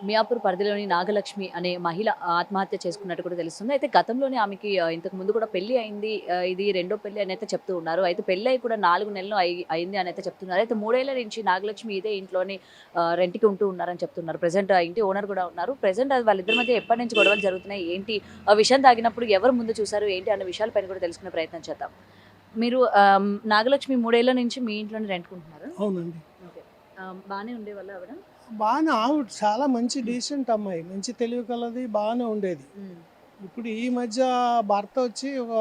మియాపూర్ పరిధిలోని నాగలక్ష్మి అనే మహిళ ఆత్మహత్య చేసుకున్నట్టు కూడా తెలుస్తుంది. అయితే గతంలోనే ఆమెకి ఇంతకు ముందు కూడా పెళ్లి అయింది. ఇది రెండో పెళ్లి అనైతే చెప్తూ ఉన్నారు. అయితే పెళ్లయి కూడా 4 నెలలు అయింది అనైతే చెప్తున్నారు. అయితే 3 ఏళ్ల నుంచి నాగలక్ష్మి ఇదే ఇంట్లోనే రెంట్‌కి ఉంటూ ఉన్నారని చెప్తున్నారు. ప్రెజెంట్ ఆ ఇంటి ఓనర్ కూడా ఉన్నారు. ప్రెజెంట్ అది వాళ్ళిద్దరి మధ్య ఎప్పటి నుంచి గొడవలు జరుగుతున్నాయి? ఏంటి? ఆ విషయం తాగినప్పుడు ఎవరు ముందు చూసారు? ఏంటి? అన్న విషయాలపైన కూడా తెలుసుకునే ప్రయత్నం చేద్దాం. మీరు నాగలక్ష్మి 3 ఏళ్ల నుంచి మీ ఇంట్లోనే రెంట్‌కుంటున్నారా? అవునండి. ఓకే. బానే ఉండేవాళ్ళా ఆవిడ? బాగానే ఆవిడ చాలా మంచి డీసెంట్ అమ్మాయి. మంచి తెలివి కలది. బాగానే ఉండేది. హ్మ్. ఇప్పుడు ఈ మధ్య భర్త వచ్చి ఒక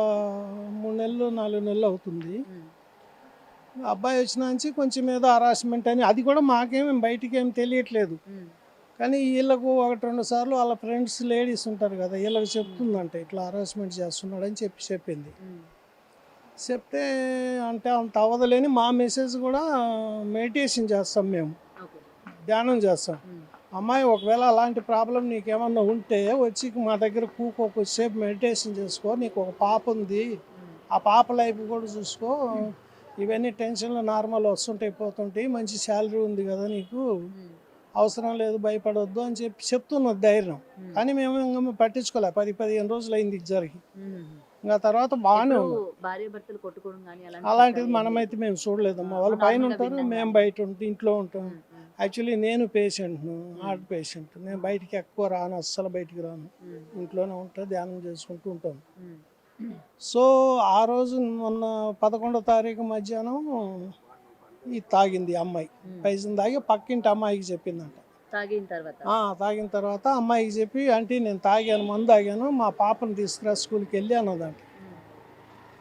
3 నెలలు, 4 నెలలు అవుతుంది. హ్మ్. అబ్బాయి వచ్చిన నుంచి కొంచెం ఏదో హరాస్మెంట్ అని అది కూడా మాకేమి బయటికేమి తెలియట్లేదు. హ్మ్. కానీ వీళ్ళకు 1, 2 సార్లు వాళ్ళ ఫ్రెండ్స్ లేడీస్ ఉంటారు కదా! వీళ్ళకి హ్మ్. చెప్తుందంట. ఇట్లా హరాస్మెంట్ చేస్తున్నాడని చెప్పింది. హ్మ్. చెప్తే అంటే అంత అవ్వదులేని మా మెసేజ్ కూడా మెడిటేషన్ చేస్తాం మేము. ఓకే. ధ్యానం చేస్తాం. హ్మ్. అమ్మాయి ఒకవేళ అలాంటి ప్రాబ్లం నీకేమన్నా ఉంటే వచ్చి మా దగ్గర కూకో కొద్దిసేపు మెడిటేషన్ చేసుకో. నీకు ఒక పాప ఉంది. హ్మ్. ఆ పాప లైఫ్ కూడా చూసుకో. ఇవన్నీ టెన్షన్లు నార్మల్ వస్తుంటాయి పోతుంటాయి. మంచి శాలరీ ఉంది కదా నీకు. హ్మ్. అవసరం లేదు భయపడొద్దు అని చెప్తున్నది ధైర్యం. హ్మ్. కానీ మేము ఇంక పట్టించుకోలే. 10, 15 రోజులు అయింది ఇది జరిగి. హుహుహు. ఇంకా తర్వాత బాగానే ఎప్పుడు ఉన్నాం. భార్యాభర్తలు కొట్టుకోవడం గాని అలాంటి అలాంటిది చూసారా? ఏం లేదు. మనమైతే మేము చూడలేదమ్మా. వాళ్ళు పైన నార్మల్‌గా ఉంటారు. వినడం మేము గాని. బయట ఇంట్లో ఉంటాం. హ్మ్. హ్మ్. యాక్చువల్లీ నేను పేషెంట్‌ను. హ్మ్. Heart patient. నేను బయటికి ఎక్కువ రాను. అస్సలు బయటికి రాను. హ్మ్. ఇంట్లోనే ఉంటా. ధ్యానం చేసుకుంటూ ఉంటాను. హ్మ్. సో, ఆ రోజు మొన్న 11వ తారీఖు మధ్యాహ్నం ఇది తాగింది ఈ అమ్మాయి. హ్మ్. పైసలు తాగి పక్కింటి అమ్మాయికి చెప్పిందంట. తాగిన తర్వాత. తాగిన తర్వాత అమ్మాయికి చెప్పి, "ఆంటీ నేను తాగాను. మందు తాగాను. మా పాపని తీసుకురా స్కూల్‌కెళ్ళి" అన్నదంట. హ్మ్.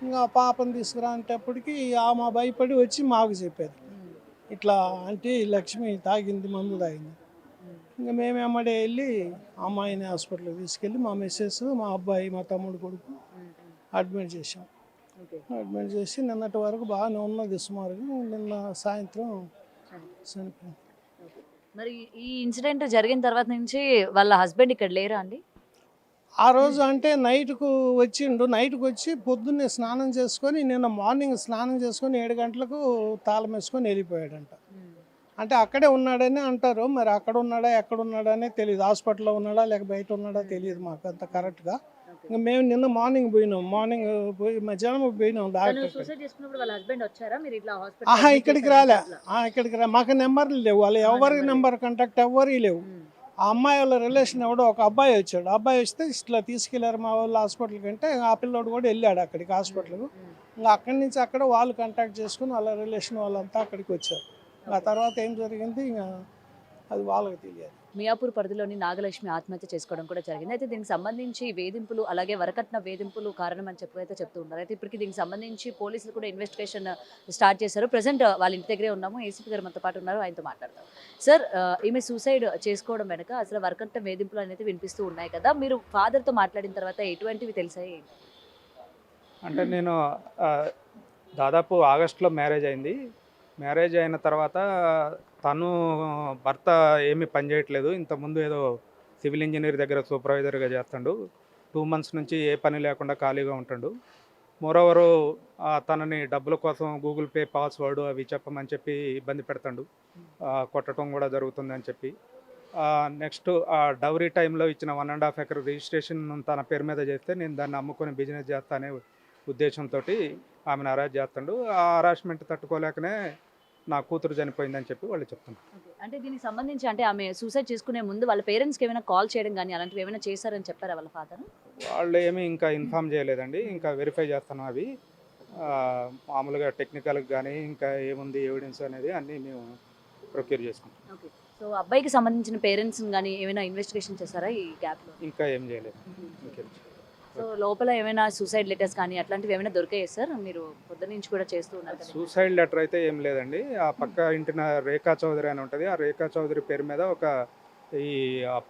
ఇంక ఆ పాపని తీసుకురా అనేటప్పటికి ఆమె భయపడి వచ్చి మాకు చెప్పేది. హ్మ్. ఇట్లా ఆంటీ లక్ష్మి తాగింది, మందు తాగింది. హ్మ్. ఇంక మేము ఎమ్మడే వెళ్ళి అమ్మాయిని హాస్పిటల్‌కి తీసుకెళ్ళి మా మిసెస్, మా అబ్బాయి, మా తమ్ముడు కొడుకు హ్మ్. హ్మ్. అడ్మిట్ చేశాం. ఓకే. అడ్మిట్ చేసి నిన్నటి వరకు బాగానే ఉన్నది సుమారుగా. నిన్న సాయంత్రం చనిపోయింది. చనిపోయింది. ఓకే. మరి ఈ ఇన్సిడెంట్ జరిగిన తర్వాత నుంచి వాళ్ళ హస్బెండ్ ఇక్కడ లేరా అండి? ఆ రోజు అంటే నైట్‌కు వచ్చిండు. నైట్‌కి వచ్చి పొద్దున్నే స్నానం చేసుకొని నిన్న మార్నింగ్ స్నానం చేసుకొని 7 గంటలకు తాళం వేసుకొని వెళ్ళిపోయాడంట. హ్మ్. అంటే అక్కడే ఉన్నాడని అంటారు. మరి అక్కడ ఉన్నాడా, ఎక్కడ ఉన్నాడా అనేది తెలీదు. హాస్పిటల్‌లో ఉన్నాడా, లేక బయట ఉన్నాడా హ్మ్. తెలీదు హ్మ్. మాకు అంత హ్మ్. కరెక్ట్‌గా. ఓకే. ఇంక మేము నిన్న మార్నింగ్ పోయినాం. మార్నింగ్ పోయి మధ్యాహ్నం పోయినాం తను డాక్టర్ కాడికి. సూసైడ్ చేసుకున్నప్పుడు వాళ్ళ హస్బెండ్ వచ్చారా? మీరు ఇట్లా హాస్పిటల్‌లో అడ్మిట్ ఇక్కడికి చేశారని రాలే. చెప్పలా? ఇక్కడికి మాకు నెంబర్లు లేవు. వాళ్ళు ఎవరి నంబర్ లేదు. నెంబర్ కాంటాక్ట్ ఎవ్వరియి లేవు. హ్మ్. ఆ అమ్మాయి వాళ్ళ రిలేషన్ ఎవడో ఒక అబ్బాయి వచ్చాడు. ఆ అబ్బాయి వస్తే ఇట్లా తీసుకెళ్లారు మా వాళ్ళు హాస్పిటల్‌కి అంటే ఆ పిల్లోడు కూడా వెళ్ళాడు అక్కడికి హ్మ్. హాస్పిటల్‌కు. హ్మ్. ఇంక అక్కడి నుంచి అక్కడ వాళ్ళు కాంటాక్ట్ చేసుకొని వాళ్ళ రిలేషన్ వాళ్ళంతా అక్కడికి వచ్చారు. ఆ ఓకే. తర్వాత ఏం జరిగింది ఇంక అది వాళ్ళకి తెలియాలి. మియాపూర్ పరిధిలోని నాగలక్ష్మి ఆత్మహత్య చేసుకోవడం కూడా జరిగింది. అయితే దీనికి సంబంధించి వేధింపులు, అలాగే వరకట్న వేధింపులు కారణమని అయితే చెప్తూ ఉన్నారు. అయితే ఇప్పటికి దీనికి సంబంధించి పోలీసులు కూడా ఇన్వెస్టిగేషన్ స్టార్ట్ చేశారు. ప్రెజెంట్ వాళ్ళ ఇంటి దగ్గరే ఉన్నాము. ఏసీపీ గారు మనతో పాటు ఉన్నారు. ఆయనతో మాట్లాడదాం. సార్, ఈమె సూసైడ్ చేసుకోవడం వెనక అసలు వరకట్న వేధింపులు అనేది వినిపిస్తూ ఉన్నాయి కదా! మీరు ఫాదర్‌తో మాట్లాడిన తర్వాత ఎటువంటివి తెలిసాయి ఏంటి? అంటే నేను ఆహ్, దాదాపు ఆగస్ట్‌లో మ్యారేజ్ అయింది. మ్యారేజ్ అయిన తర్వాత తను భర్త ఏమి పని చేయట్లేదు. ఇంతకుముందు ఏదో సివిల్ ఇంజినీర్ దగ్గర సూపర్వైజర్‌గా చేస్తాండు. 2 మంత్స్ నుంచి ఏ పని లేకుండా ఖాళీగా ఉంటుండు. మోరోవరు తనని డబ్బుల కోసం గూగుల్ పే పాస్వర్డ్ అవి చెప్పమని చెప్పి ఇబ్బంది పెడతాండు. కొట్టడం కూడా జరుగుతుందని చెప్పి. నెక్స్ట్ డౌరీ టైంలో ఇచ్చిన 1½ ఎకర్ రిజిస్ట్రేషన్ తన పేరు మీద చేస్తే నేను దాన్ని అమ్ముకొని బిజినెస్ చేస్తా అనే ఉద్దేశంతోటి ఆమెను హరాస్ చేస్తుండు. ఆ హరాస్మెంట్ తట్టుకోలేకనే నా కూతురు చనిపోయిందని చెప్పి వాళ్ళు చెప్తున్నారు. ఓకే. అంటే దీనికి సంబంధించి అంటే ఆమె సూసైడ్ చేసుకునే ముందు వాళ్ళ పేరెంట్స్‌కి ఏమైనా కాల్ చేయడం గాని అలాంటివి ఏమైనా చేశారని చెప్పారా వాళ్ళ ఫాదరు? వాళ్ళు ఏమి ఇంకా ఇన్ఫార్మ్ చేయలేదండి. హ్మ్. ఇంకా వెరిఫై చేస్తున్నాం అవి. మామూలుగా టెక్నికల్‌గా గానీ, ఇంకా ఏముంది ఎవిడెన్స్ అనేది అన్నీ మేము ప్రొక్యూర్ చేసుకుంటాం. ఓకే. సో, అబ్బాయికి సంబంధించిన పేరెంట్స్‌ని గాని ఏమైనా ఇన్వెస్టిగేషన్ చేసారా ఈ గ్యాప్‌లో? ఇంకా ఏం చేయలేదు. హుహు. ఇంకేం సో, ఓకే. లోపల ఏమైనా సూసైడ్ లెటర్స్ కానీ అట్లాంటివి ఏమైనా దొరికాయా సార్? మీరు పొద్దున్నుంచి కూడా చేస్తూ ఉన్నారు కదా సూసైడ్ ఇన్వెస్టిగేషన్. లెటర్ అయితే ఏం లేదండి. ఆ పక్క ఇంటిన రేఖా చౌదరి అని ఉంటది. ఆ రేఖా చౌదరి పేరు మీద ఒక ఈ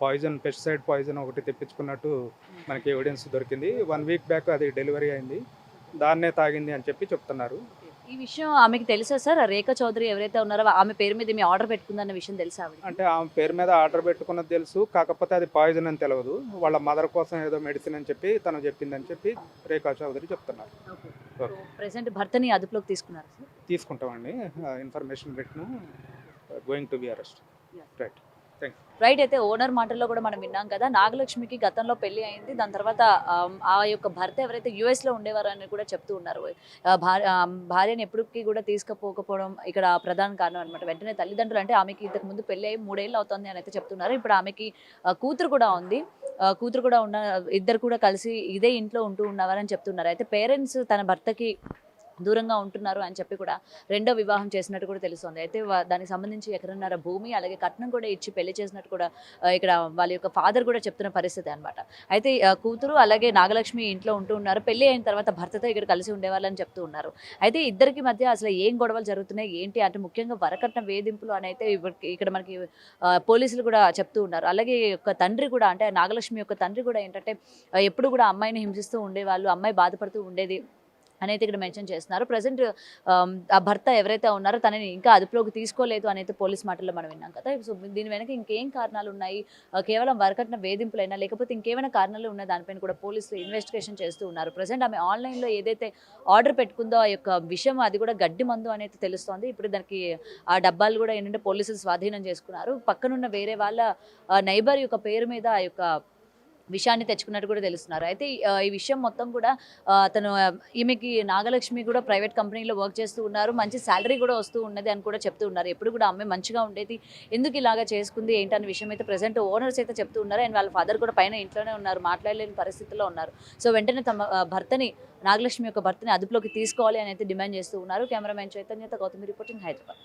పాయిజన్ పెస్టిసైడ్ పాయిజన్ ఒకటి తెప్పించుకున్నట్టు హ్మ్. మనకి ఎవిడెన్స్ దొరికింది. 1 వీక్ బ్యాక్ అది డెలివరీ అయింది. ఓకే. దాన్నే తాగింది అని చెప్పి చెప్తున్నారు. ఓకే. ఈ విషయం ఆమెకి తెలుసా సార్? ఆ రేఖా చౌదరి ఎవరైతే ఉన్నారో ఆమె పేరు మీద మీ ఆర్డర్ పెట్టుకుందన్న విషయం తెలుసా ఆవిడకి? అంటే ఆమె పేరు మీద ఆర్డర్ పెట్టుకున్నది తెలుసు. కాకపోతే అది పాయిజన్ అని తెలవదు. వాళ్ళ మదర్ కోసం ఏదో మెడిసిన్ అని చెప్పి తను చెప్పిందని చెప్పి రేఖా చౌదరి చెప్తున్నారు. ఓకే. So, okay. ప్రెజెంట్ భర్తని అదుపులోకి తీసుకున్నారా సార్? తీసుకుంటామండి. ఇన్ఫర్మేషన్ పెట్టిన going to be arrest. Yeah! Right. Right. అయితే ఓనర్ మాటల్లో కూడా మనం విన్నాం కదా, నాగలక్ష్మికి గతంలో పెళ్లి అయింది. దాని తర్వాత ఆ యొక్క భర్త ఎవరైతే యూఎస్లో ఉండేవారు అని కూడా చెప్తూ ఉన్నారు. భార్యని ఎప్పటికీ కూడా తీసుకుపోకపోవడం ఇక్కడ ప్రధాన కారణం అనమాట. వెంటనే తల్లిదండ్రులు అంటే ఆమెకి ఇంతకు ముందు పెళ్లి అయ్యి 3 ఏళ్ళు అవుతుంది అని అయితే చెప్తున్నారు. ఇప్పుడు ఆమెకి కూతురు కూడా ఉంది. కూతురు కూడా ఉన్న ఇద్దరు కూడా కలిసి ఇదే ఇంట్లో ఉంటూ ఉన్నవారని చెప్తున్నారు. అయితే పేరెంట్స్ తన భర్తకి దూరంగా ఉంటున్నారు అని చెప్పి కూడా రెండో వివాహం చేసినట్టు కూడా తెలుస్తుంది. అయితే దానికి సంబంధించి ఎకరన్నర భూమి అలాగే కట్నం కూడా ఇచ్చి పెళ్లి చేసినట్టు కూడా ఇక్కడ వాళ్ళ యొక్క ఫాదర్ కూడా చెప్తున్న పరిస్థితి అనమాట. అయితే కూతురు అలాగే నాగలక్ష్మి ఇంట్లో ఉంటూ ఉన్నారు. పెళ్లి అయిన తర్వాత భర్తతో ఇక్కడ కలిసి ఉండేవాళ్ళని చెప్తూ ఉన్నారు. అయితే ఇద్దరికి మధ్య అసలు ఏం గొడవలు జరుగుతున్నాయి ఏంటి అంటే ముఖ్యంగా వరకట్న వేధింపులు అని అయితే ఇక్కడ మనకి పోలీసులు కూడా చెప్తూ ఉన్నారు. అలాగే యొక్క తండ్రి కూడా అంటే నాగలక్ష్మి యొక్క తండ్రి కూడా ఏంటంటే ఎప్పుడు కూడా అమ్మాయిని హింసిస్తూ ఉండేవాళ్ళు, అమ్మాయి బాధపడుతూ ఉండేది అనేది ఇక్కడ మెన్షన్ చేస్తున్నారు. ప్రజెంట్ ఆ భర్త ఎవరైతే ఉన్నారో తనని ఇంకా అదుపులోకి తీసుకోలేదు అనేది పోలీస్ మాటల్లో మనం విన్నాం కదా. సో దీని వెనక ఇంకేం కారణాలు ఉన్నాయి, కేవలం వరకట్న వేధింపులైనా లేకపోతే ఇంకేమైనా కారణాలు ఉన్న దానిపైన కూడా పోలీసులు ఇన్వెస్టిగేషన్ చేస్తూ ఉన్నారు. ప్రజెంట్ ఆమె ఆన్లైన్లో ఏదైతే ఆర్డర్ పెట్టుకుందో ఆ యొక్క విషయం అది కూడా గడ్డి మందు అనేది తెలుస్తోంది. ఇప్పుడు దానికి ఆ డబ్బాలు కూడా ఏంటంటే పోలీసులు స్వాధీనం చేసుకున్నారు. పక్కనున్న వేరే వాళ్ళ నైబర్ యొక్క పేరు మీద ఆ యొక్క విషయాన్ని తెచ్చుకున్నట్టు కూడా తెలుస్తున్నారు. అయితే ఈ విషయం మొత్తం కూడా తను ఈమెకి నాగలక్ష్మి కూడా ప్రైవేట్ కంపెనీలో వర్క్ చేస్తూ ఉన్నారు. మంచి శాలరీ కూడా వస్తూ ఉన్నది అని కూడా చెప్తూ ఉన్నారు. ఎప్పుడు కూడా అమ్మాయి మంచిగా ఉండేది, ఎందుకు ఇలాగా చేసుకుంది ఏంటనే విషయం అయితే ప్రజెంట్ ఓనర్స్ అయితే చెప్తూ ఉన్నారు. అండ్ వాళ్ళ ఫాదర్ కూడా పైన ఇంట్లోనే ఉన్నారు, మాట్లాడలేని పరిస్థితిలో ఉన్నారు. సో వెంటనే తమ భర్తని నాగలక్ష్మి యొక్క భర్తని అదుపులోకి తీసుకోవాలి అని అయితే డిమాండ్ చేస్తూ ఉన్నారు. కెమెరామెన్ చైతన్యత, గౌతమి రిపోర్టింగ్, హైదరాబాద్.